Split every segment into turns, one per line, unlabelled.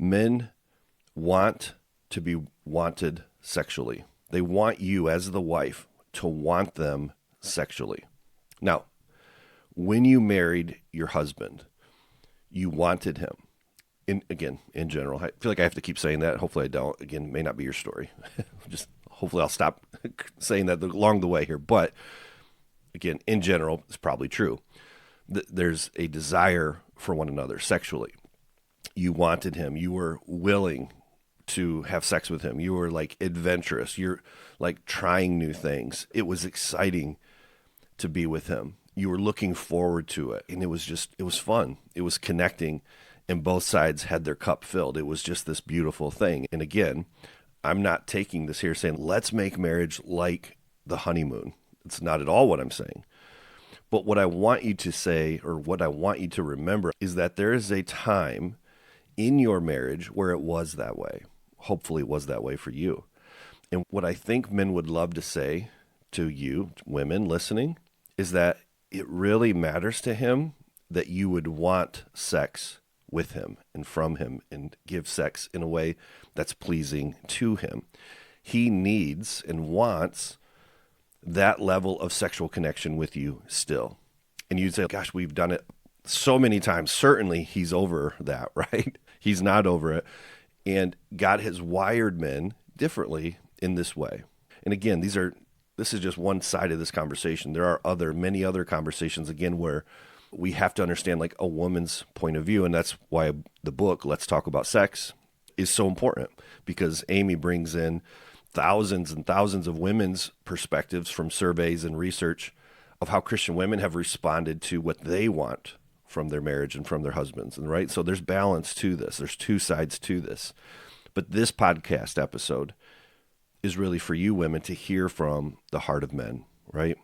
Men want to be wanted sexually. They want you as the wife to want them sexually. Now, when you married your husband, you wanted him. In general, I feel like I have to keep saying that. Hopefully I don't. Again, may not be your story. Just hopefully I'll stop saying that along the way here. But again, in general, it's probably true. There's a desire for one another sexually. You wanted him. You were willing to have sex with him. You were like adventurous. You're like trying new things. It was exciting to be with him. You were looking forward to it. And it was fun. It was connecting, and both sides had their cup filled. It was just this beautiful thing. And again, I'm not taking this here saying, let's make marriage like the honeymoon. It's not at all what I'm saying. But what I want you to say, or what I want you to remember, is that there is a time in your marriage where it was that way. Hopefully it was that way for you. And what I think men would love to say to you, women listening, is that it really matters to him that you would want sex with him and from him and give sex in a way that's pleasing to him. He needs and wants that level of sexual connection with you still. And you'd say, gosh, we've done it so many times. Certainly he's over that, right? He's not over it. And God has wired men differently in this way. And again, this is just one side of this conversation. There are many other conversations, again, where we have to understand like a woman's point of view. And that's why the book, Let's Talk About Sex, is so important, because Amy brings in thousands and thousands of women's perspectives from surveys and research of how Christian women have responded to what they want from their marriage and from their husbands. And right. So there's balance to this. There's two sides to this. But this podcast episode is really for you women to hear from the heart of men, right?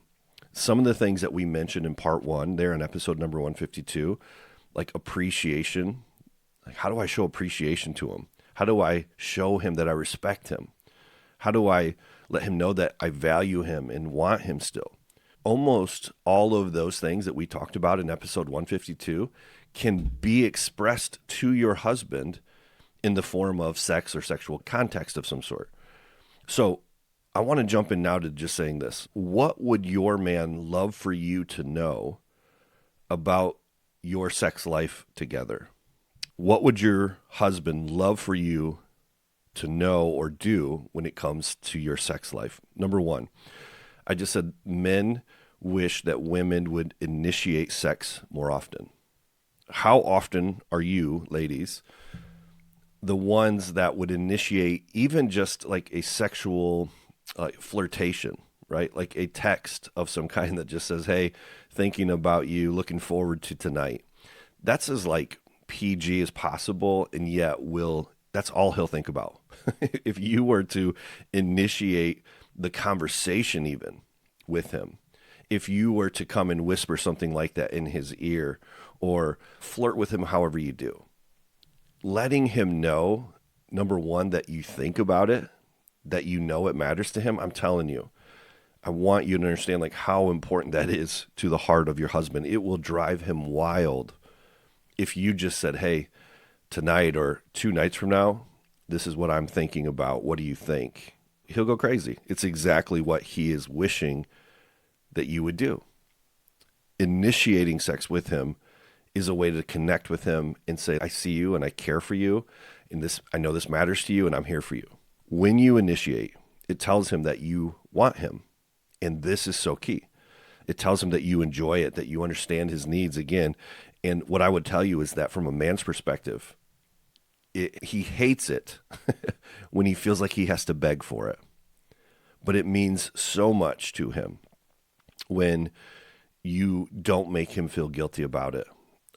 Some of the things that we mentioned in part 1 there in episode number 152, like appreciation. Like, how do I show appreciation to him? How do I show him that I respect him? How do I let him know that I value him and want him still? Almost all of those things that we talked about in episode 152 can be expressed to your husband in the form of sex or sexual context of some sort. So I want to jump in now to just saying this. What would your man love for you to know about your sex life together? What would your husband love for you to know or do when it comes to your sex life? Number 1, I just said men wish that women would initiate sex more often. How often are you, ladies, the ones that would initiate even just like a sexual flirtation, right? Like a text of some kind that just says, hey, thinking about you, looking forward to tonight. That's as like PG as possible, and yet that's all he'll think about. If you were to initiate the conversation even with him, if you were to come and whisper something like that in his ear or flirt with him however you do, letting him know, number 1, that you think about it, that you know it matters to him. I'm telling you, I want you to understand like how important that is to the heart of your husband. It will drive him wild if you just said, hey, tonight or 2 nights from now, this is what I'm thinking about. What do you think? He'll go crazy. It's exactly what he is wishing that you would do. Initiating sex with him is a way to connect with him and say, I see you and I care for you, and I know this matters to you, and I'm here for you. When you initiate, it tells him that you want him, and this is so key. It tells him that you enjoy it, that you understand his needs again. And what I would tell you is that from a man's perspective, he hates it when he feels like he has to beg for it. But it means so much to him when you don't make him feel guilty about it,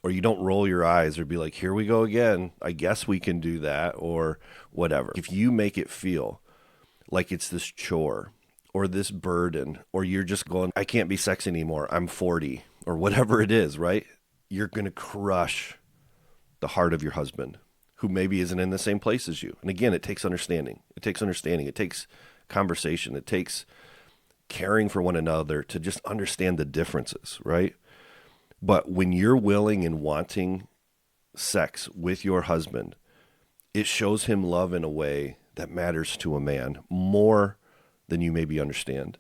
or you don't roll your eyes or be like, here we go again, I guess we can do that, or whatever. If you make it feel like it's this chore or this burden, or you're just going, I can't be sexy anymore, I'm 40, or whatever it is, right? You're going to crush the heart of your husband, who maybe isn't in the same place as you. And again, it takes understanding. It takes conversation. It takes caring for one another to just understand the differences, right? But when you're willing and wanting sex with your husband, it shows him love in a way that matters to a man more than you maybe understand.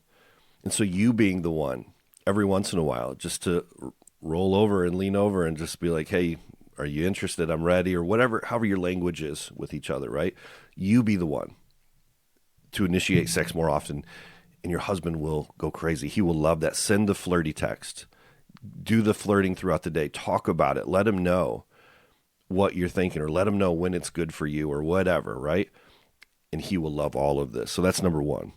And so you being the one every once in a while just to roll over and lean over and just be like, hey, are you interested? I'm ready, or whatever, however your language is with each other, right? You be the one to initiate sex more often, and your husband will go crazy. He will love that. Send the flirty text. Do the flirting throughout the day. Talk about it. Let him know what you're thinking, or let him know when it's good for you or whatever, right? And he will love all of this. So that's number one.